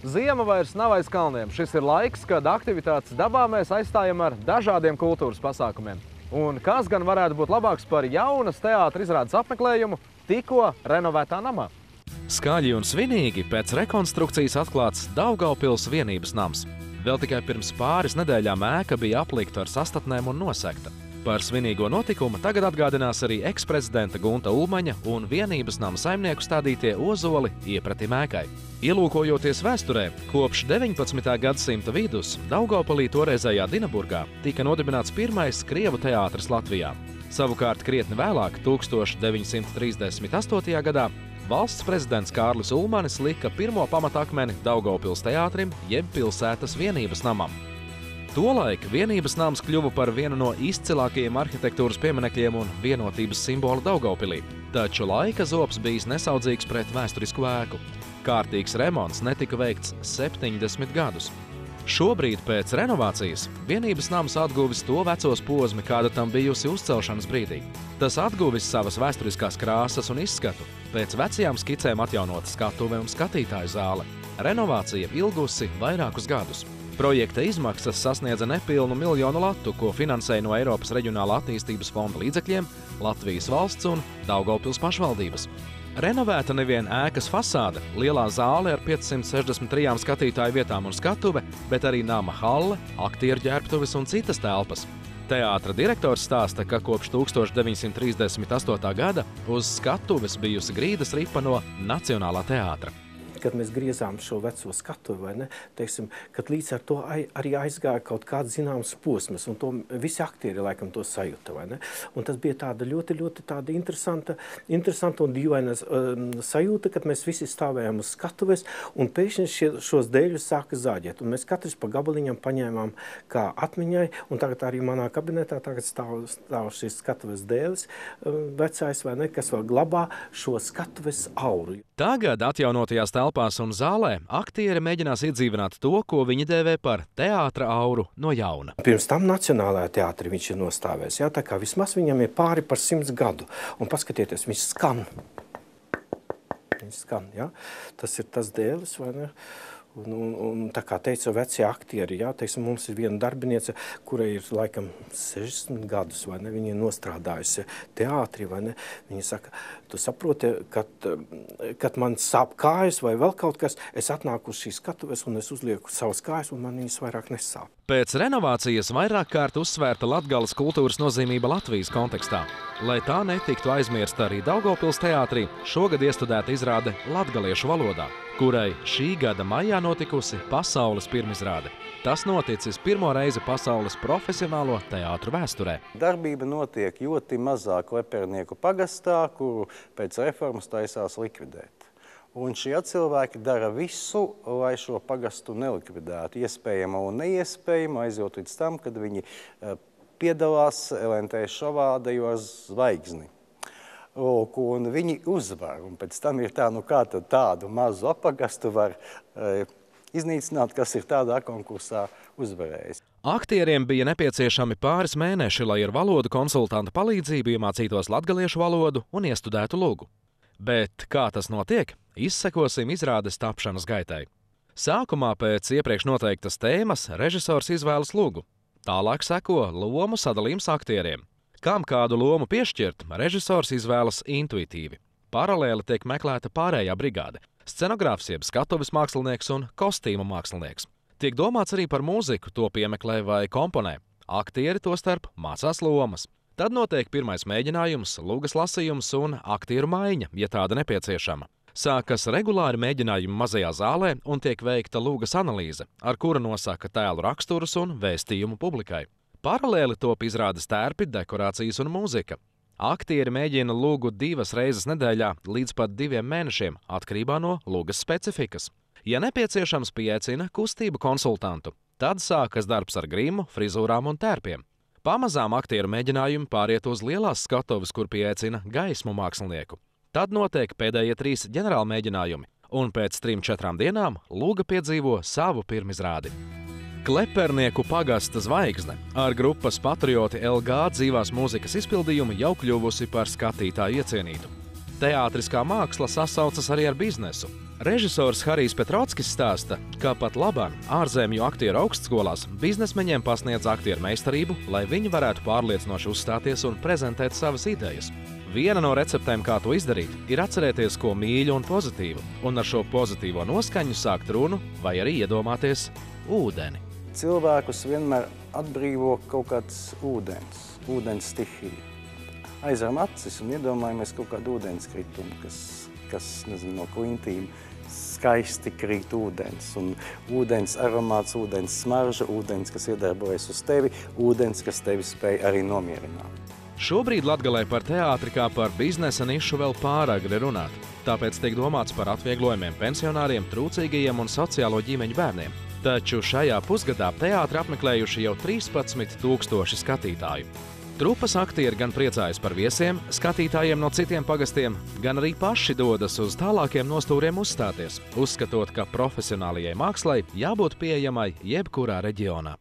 Ziema vairs nav aiz kalniem. Šis ir laiks, kad aktivitātes dabā mēs aizstājam ar dažādiem kultūras pasākumiem. Un kas gan varētu būt labāks par jaunas teātra izrādes apmeklējumu tikko renovētā namā? Skaļi un svinīgi pēc rekonstrukcijas atklāts Daugavpils vienības nams. Vēl tikai pirms pāris nedēļām ēka bija aplikta ar sastatnēm un nosegta. Par svinīgo notikumu tagad atgādinās arī eksprezidenta Gunta Ulmaņa un vienības nama saimnieku stādītie ozoli iepratim ēkai. Ielūkojoties vēsturē, kopš 19. gadsimta vidus Daugavpilī toreizējā Dinaburgā tika nodibināts pirmais krievu teātris Latvijā. Savukārt krietni vēlāk, 1938. gadā, valsts prezidents Kārlis Ulmanis lika pirmo pamatakmeni Daugavpils teātrim jeb pilsētas vienības namam. Tolaik vienības nams kļuva par vienu no izcilākajiem arhitektūras pieminekļiem un vienotības simbolu Daugavpilī. Taču laika zobs bijis nesaudzīgs pret vēsturisku ēku. Kārtīgs remonts netika veikts 70 gadus. Šobrīd pēc renovācijas vienības nams atguvis to vecos posmi, kāda tam bijusi uzcelšanas brīdī. Tas atguvis savas vēsturiskās krāsas un izskatu. Pēc vecajām skicēm atjaunota skatuve un skatītāju zāle. Renovācija ilgusi vairākus gadus. Projekta izmaksas sasniedza nepilnu $1 000 000, ko finansēja no Eiropas Reģionālā attīstības fonda līdzekļiem, Latvijas valsts un Daugavpils pašvaldības. Renovēta nevien ēkas fasāde, lielā zāle ar 563 skatītāju vietām un skatuve, bet arī nama halle, aktieru ģērbtuves un citas telpas. Teātra direktors stāsta, ka kopš 1938. gada uz skatuves bijusi grīdas ripa no Nacionālā teātra. Kad mēs griezām šo veco skatuvi, vai ne, teiksim, kad līdz ar to arī aizgāja kaut kāds zināms posms, un to visi aktieri laikam to sajuta, vai ne? Un tas bija tāda ļoti tāda interesanta un dīvaina sajūta, kad mēs visi stāvējām uz skatuves, un pēkšņi šos dēļus sāka zāģēt. Un mēs katrs pa gabaliņam paņēmām kā atmiņai, un tagad arī manā kabinetā tagad stāv šis skatuves dēlis vecais, vai ne, kas vēl glabā šo skatuves auru. Tagad atjaunotajās telpās un zālē aktieri mēģinās iedzīvināt to, ko viņi dēvē par teātra auru no jauna. Pirms tam Nacionālajā teātrī viņš ir nostāvēs, jā, tā kā vismaz viņam ir pāri par 100 gadu. Un paskatieties, viņš skan. Viņš skan, jā. Tas ir tas dēlis, vai ne? Un tā kā teica vecie aktieri, jā, teiksim, mums ir viena darbiniece, kurai ir laikam 60 gadus, vai ne, viņa ir nostrādājusi teātrī, vai ne, viņa saka, tu saproti, kad man sāp kājas vai vēl kaut kas, es atnāku uz šīs skatuves un es uzlieku savas kājas un man viņas vairāk nesāp. Pēc renovācijas vairāk kārt uzsvērta Latgales kultūras nozīmība Latvijas kontekstā. Lai tā netiktu aizmirsta arī Daugavpils teātrī, šogad iestudēta izrāde latgaliešu valodā, kurai šī gada maijā notikusi pasaules pirmizrāde. Tas noticis pirmo reizi pasaules profesionālo teātru vēsturē. Darbība notiek ļoti mazā Klepernieku pagastā, kuru pēc reformas taisās likvidēt. Un šie cilvēki dara visu, lai šo pagastu nelikvidētu, iespējamo un neiespējamo, aizjot līdz tam, kad viņi piedalās LNT šovā Dejo zvaigzni. Un viņi uzvar, un pēc tam ir tā, nu kā tad tādu mazu apagastu var iznīcināt, kas ir tādā konkursā uzvarējis. Aktieriem bija nepieciešami pāris mēneši, lai ar valodu konsultanta palīdzību iemācītos latgaliešu valodu un iestudētu lugu. Bet kā tas notiek, izsekosim izrādes tapšanas gaitai. Sākumā pēc iepriekš noteiktas tēmas režisors izvēlas lugu. Tālāk seko lomu sadalījums aktieriem. Kam kādu lomu piešķirt, režisors izvēlas intuitīvi. Paralēli tiek meklēta pārējā brigāde – scenogrāfs jeb skatuves mākslinieks un kostīmu mākslinieks. Tiek domāts arī par mūziku, to piemeklē vai komponē. Aktieri tostarp mācās lomas. Tad notiek pirmais mēģinājums, lugas lasījums un aktieru maiņa, ja tāda nepieciešama. Sākas regulāri mēģinājumi mazajā zālē un tiek veikta lugas analīze, ar kura nosaka tēlu raksturus un vēstījumu publikai. Paralēli top izrādes tērpi, dekorācijas un mūzika. Aktieri mēģina lugu 2 reizes nedēļā līdz pat 2 mēnešiem, atkarībā no lugas specifikas. Ja nepieciešams, pieaicina kustību konsultantu. Tad sākas darbs ar grimu, frizūrām un tērpiem. Pamazām aktieru mēģinājumi pāriet uz lielās skatuves, kur pieaicina gaismu mākslinieku. Tad notiek pēdējie 3 ģenerāli mēģinājumi, un pēc 3–4 dienām luga piedzīvo savu pirmizrādi. Klepernieku pagasta zvaigzne ar grupas Patrioti LG dzīvās mūzikas izpildījumu jau kļuvusi par skatītāju iecienītu. Teātriskā māksla sasaucas arī ar biznesu. Režisors Harijs Petrotskis stāsta, ka pat labāk ārzemju aktieru augstskolās biznesmeņiem pasniedz aktieru meistarību, lai viņi varētu pārliecinoši uzstāties un prezentēt savas idejas. Viena no receptēm, kā to izdarīt, ir atcerēties, ko mīļu un pozitīvu, un ar šo pozitīvo noskaņu sākt runu vai arī iedomāties ūdeni. Cilvēkus vienmēr atbrīvo kaut kāds ūdens stihija. Aizveram acis un iedomājamies kaut kādu ūdenskritumu, kas nezinu, no klintīm skaisti krīt ūdens. Un ūdens aromāts, ūdens smarža, ūdens, kas iedarbojas uz tevi, ūdens, kas tevi spēj arī nomierināt. Šobrīd Latgalē par teātri kā par biznesa nišu vēl pāragri runāt. Tāpēc tiek domāts par atvieglojumiem pensionāriem, trūcīgajiem un sociālo ģimeņu bērniem. Taču šajā pusgadā teātri apmeklējuši jau 13,000 skatītāju. Trupas aktieri gan priecājas par viesiem, skatītājiem no citiem pagastiem, gan arī paši dodas uz tālākiem nostūriem uzstāties, uzskatot, ka profesionālajai mākslai jābūt pieejamai jebkurā reģionā.